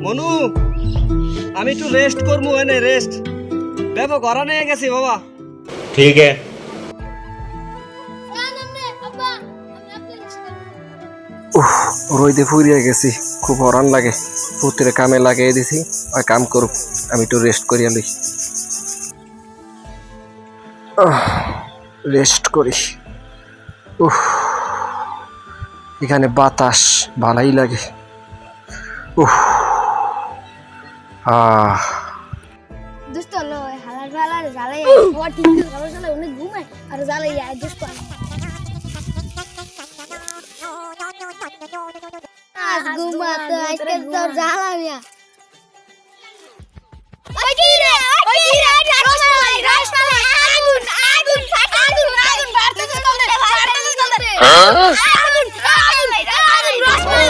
মনু আমি একটু রেস্ট করবো, এনে রেস্ট দেখো ঘরা নিয়ে গেছি বাবা। ठीक है। রইদে ফুরিয়ে গেছি, খুব হরান লাগে। পুত্রে কামে লাগিয়ে দিছি, আর কাম করুক, আমি একটু রেস্ট করিয়া লই। রেস্ট করি। এখানে বাতাস ভালোই লাগে। দোস্ত লো হালার ভালার জ্বালাই ওর ঠিক করে জ্বালাই অনেক ঘুমায় আর জ্বালাই আয় দোস্ত আজ ঘুমাতে আইতে তো জ্বালামিয়া ওই কি রে রসমালাই আগুন আগুন আগুন আগুন বাড়তে চলতে আগুন রসমালাই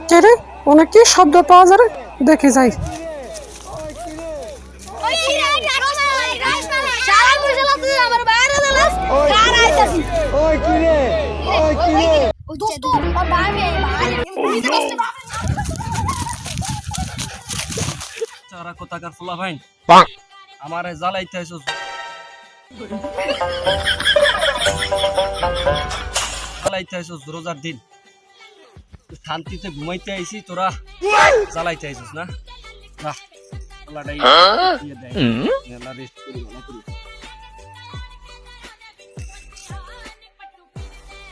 কেরে অনেক শব্দ পাওয়া যায়, দেখে যাই। ওই কি রে রসমালাই রসমালাই সারা বুঝলা তুই আমার বাইরে দিলাস কার আইতাছি ওই কি রে দোস্ত ওর বাইরে চারা কোথাকার ফুলা ভাই আমারে জ্বালাইতে আইছস, রোজার দিন শান্তিতে ঘুমাইতে আইছি, তোরা জ্বালাইতে আইছস না। আল্লাহ রেস্ট করি ভালো করি।